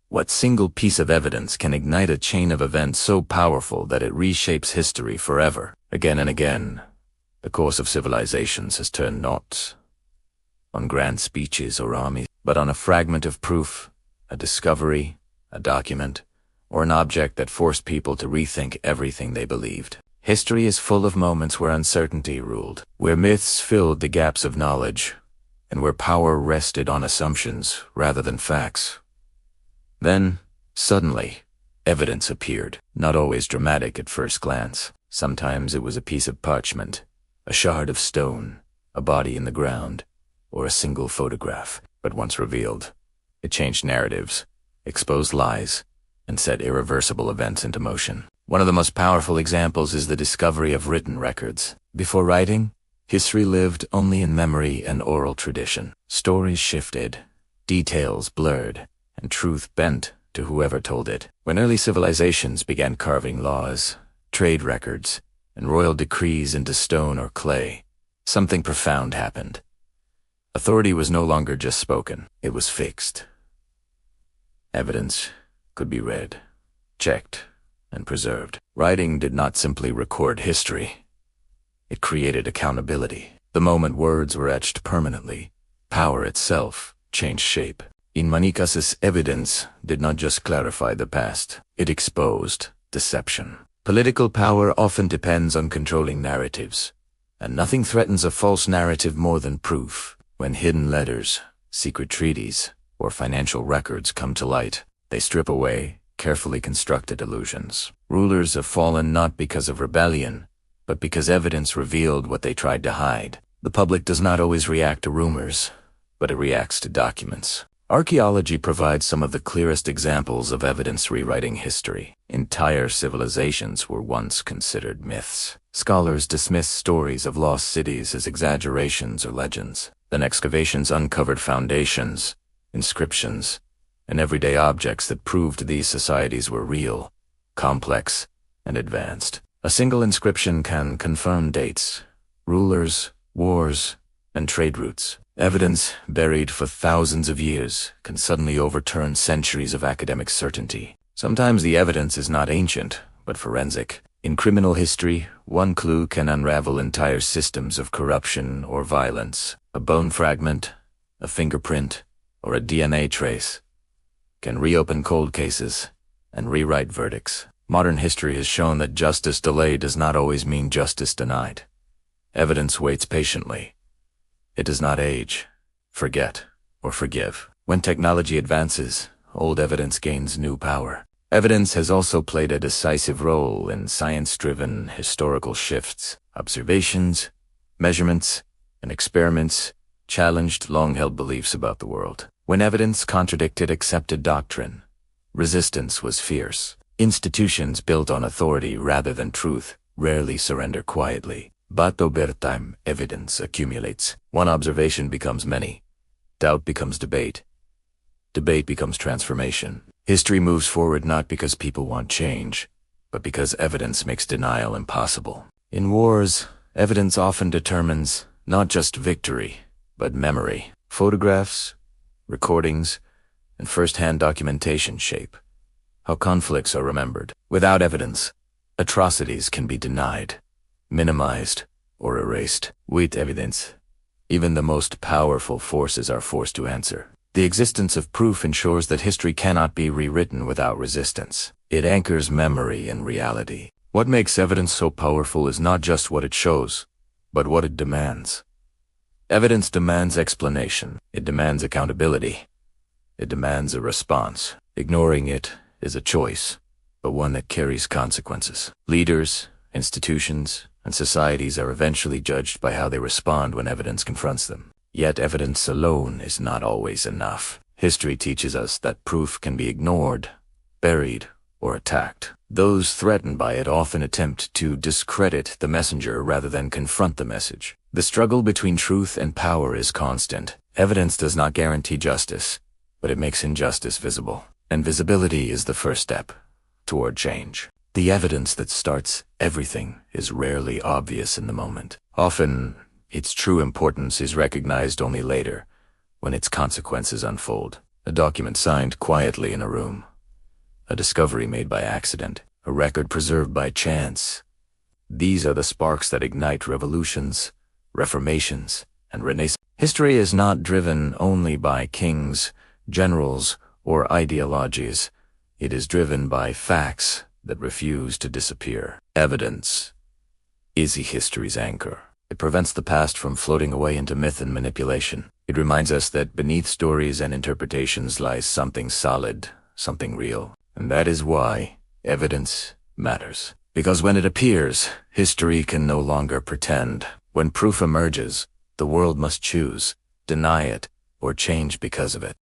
What single piece of evidence can ignite a chain of events so powerful that it reshapes history forever? Again and again, the course of civilizations has turned not on grand speeches or armies, but on a fragment of proof, a discovery, a document, or an object that forced people to rethink everything they believed. History is full of moments where uncertainty ruled, where myths filled the gaps of knowledge, and where power rested on assumptions rather than facts. Then, suddenly, evidence appeared, not always dramatic at first glance. Sometimes it was a piece of parchment, a shard of stone, a body in the ground, or a single photograph. But once revealed, it changed narratives, exposed lies, and set irreversible events into motion. One of the most powerful examples is the discovery of written records. Before writing, history lived only in memory and oral tradition. Stories shifted, details blurred, and truth bent to whoever told it. When early civilizations began carving laws, trade records, and royal decrees into stone or clay, something profound happened. Authority was no longer just spoken, it was fixed. Evidence could be read, checked, and preserved. Writing did not simply record history. It created accountability. The moment words were etched permanently, power itself changed shape. In many cases, evidence did not just clarify the past, it exposed deception. Political power often depends on controlling narratives, and nothing threatens a false narrative more than proof. When hidden letters, secret treaties, or financial records come to light, they strip away carefully constructed illusions. Rulers have fallen not because of rebellion, but because evidence revealed what they tried to hide. The public does not always react to rumors, but it reacts to documents. Archaeology provides some of the clearest examples of evidence rewriting history. Entire civilizations were once considered myths. Scholars dismissed stories of lost cities as exaggerations or legends. Then excavations uncovered foundations, inscriptions, and everyday objects that proved these societies were real, complex, and advanced. A single inscription can confirm dates, rulers, wars, and trade routes. Evidence buried for thousands of years can suddenly overturn centuries of academic certainty. Sometimes the evidence is not ancient, but forensic. In criminal history, one clue can unravel entire systems of corruption or violence. A bone fragment, a fingerprint, or a DNA trace can reopen cold cases and rewrite verdicts. Modern history has shown that justice delayed does not always mean justice denied. Evidence waits patiently. It does not age, forget, or forgive. When technology advances, old evidence gains new power. Evidence has also played a decisive role in science-driven historical shifts. Observations, measurements, and experiments challenged long-held beliefs about the world. When evidence contradicted accepted doctrine, resistance was fierce. Institutions built on authority rather than truth rarely surrender quietly. But over time, evidence accumulates. One observation becomes many. Doubt becomes debate. Debate becomes transformation. History moves forward not because people want change, but because evidence makes denial impossible. In wars, evidence often determines not just victory, but memory. Photographs, recordings, and first-hand documentation shape how conflicts are remembered. Without evidence, atrocities can be denied, minimized, or erased. With evidence, even the most powerful forces are forced to answer. The existence of proof ensures that history cannot be rewritten without resistance. It anchors memory in reality. What makes evidence so powerful is not just what it shows, but what it demands. Evidence demands explanation. It demands accountability. It demands a response. Ignoring it is a choice, but one that carries consequences. Leaders, institutions, and societies are eventually judged by how they respond when evidence confronts them. Yet evidence alone is not always enough. History teaches us that proof can be ignored, buried, or attacked. Those threatened by it often attempt to discredit the messenger rather than confront the message. The struggle between truth and power is constant. Evidence does not guarantee justice, but it makes injustice visible. And visibility is the first step toward change. The evidence that starts everything is rarely obvious in the moment. Often, its true importance is recognized only later, when its consequences unfold. A document signed quietly in a room. A discovery made by accident. A record preserved by chance. These are the sparks that ignite revolutions, reformations, and renaissance. History is not driven only by kings, generals, or ideologies. It is driven by facts that refuse to disappear. Evidence is history's anchor. It prevents the past from floating away into myth and manipulation. It reminds us that beneath stories and interpretations lies something solid, something real. And that is why evidence matters. Because when it appears, history can no longer pretend. When proof emerges, the world must choose, deny it, or change because of it.